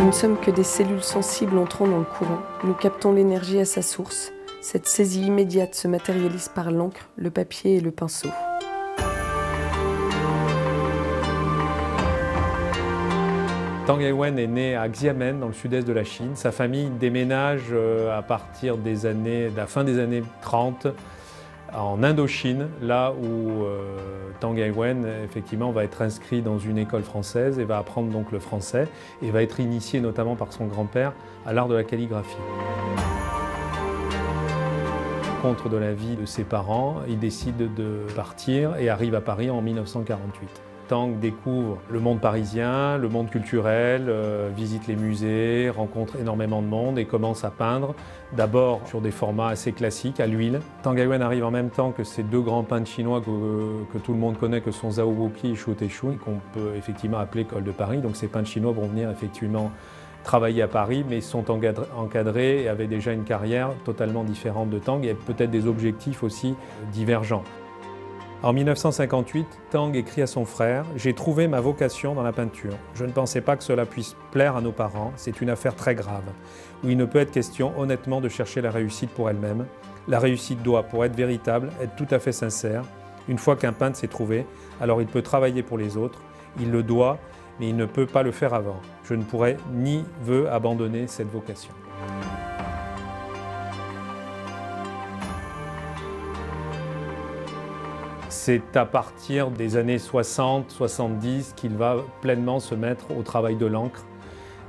ne sommes que des cellules sensibles entrant dans le courant. Nous captons l'énergie à sa source. Cette saisie immédiate se matérialise par l'encre, le papier et le pinceau. Tang Haiwen est né à Xiamen, dans le sud-est de la Chine. Sa famille déménage à partir de la fin des années 30 en Indochine, là où Tang Haiwen effectivement va être inscrit dans une école française et va apprendre donc le français et va être initié notamment par son grand-père à l'art de la calligraphie. Contre de la vie de ses parents, il décide de partir et arrive à Paris en 1948. Tang découvre le monde parisien, le monde culturel, visite les musées, rencontre énormément de monde et commence à peindre, d'abord sur des formats assez classiques, à l'huile. Tang Haiwen arrive en même temps que ces deux grands peintres chinois que tout le monde connaît, que sont Zhao Boqi et Shu Teixun, qu'on peut effectivement appeler École de Paris. Donc ces peintres chinois vont venir effectivement travailler à Paris, mais sont encadrés et avaient déjà une carrière totalement différente de Tang et peut-être des objectifs aussi divergents. En 1958, Tang écrit à son frère « J'ai trouvé ma vocation dans la peinture. Je ne pensais pas que cela puisse plaire à nos parents. C'est une affaire très grave, où il ne peut être question honnêtement de chercher la réussite pour elle-même. La réussite doit, pour être véritable, être tout à fait sincère. Une fois qu'un peintre s'est trouvé, alors il peut travailler pour les autres. Il le doit, mais il ne peut pas le faire avant. Je ne pourrais ni veux abandonner cette vocation. » C'est à partir des années 60-70 qu'il va pleinement se mettre au travail de l'encre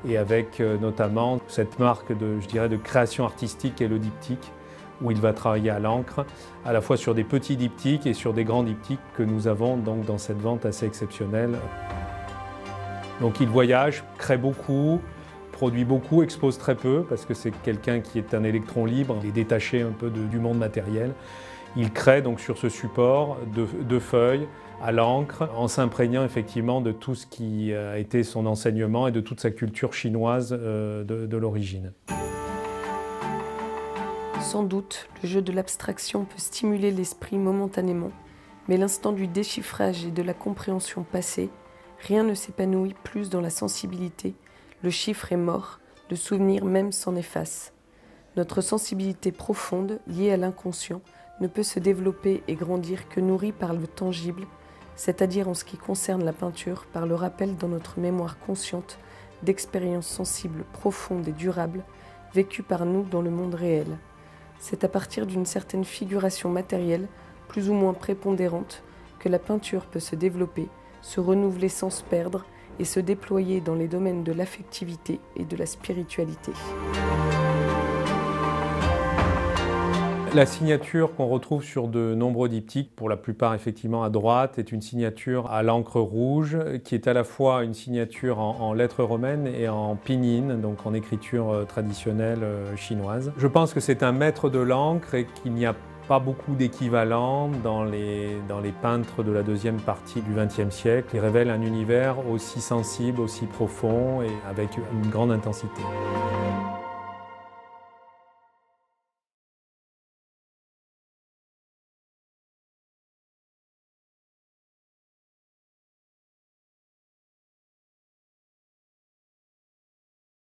et avec notamment cette marque de création artistique et le diptyque où il va travailler à l'encre, à la fois sur des petits diptyques et sur des grands diptyques que nous avons donc dans cette vente assez exceptionnelle. Donc il voyage, crée beaucoup, produit beaucoup, expose très peu parce que c'est quelqu'un qui est un électron libre, il est détaché un peu du monde matériel. Il crée donc sur ce support de feuilles à l'encre en s'imprégnant effectivement de tout ce qui a été son enseignement et de toute sa culture chinoise de l'origine. Sans doute, le jeu de l'abstraction peut stimuler l'esprit momentanément, mais l'instant du déchiffrage et de la compréhension passée, rien ne s'épanouit plus dans la sensibilité, le chiffre est mort, le souvenir même s'en efface. Notre sensibilité profonde, liée à l'inconscient, ne peut se développer et grandir que nourrie par le tangible, c'est-à-dire en ce qui concerne la peinture, par le rappel dans notre mémoire consciente d'expériences sensibles profondes et durables, vécues par nous dans le monde réel. C'est à partir d'une certaine figuration matérielle, plus ou moins prépondérante, que la peinture peut se développer, se renouveler sans se perdre et se déployer dans les domaines de l'affectivité et de la spiritualité. La signature qu'on retrouve sur de nombreux diptyques, pour la plupart effectivement à droite, est une signature à l'encre rouge qui est à la fois une signature en lettres romaines et en pinyin, donc en écriture traditionnelle chinoise. Je pense que c'est un maître de l'encre et qu'il n'y a pas beaucoup d'équivalents dans les peintres de la deuxième partie du XXe siècle. Ils révèlent un univers aussi sensible, aussi profond et avec une grande intensité.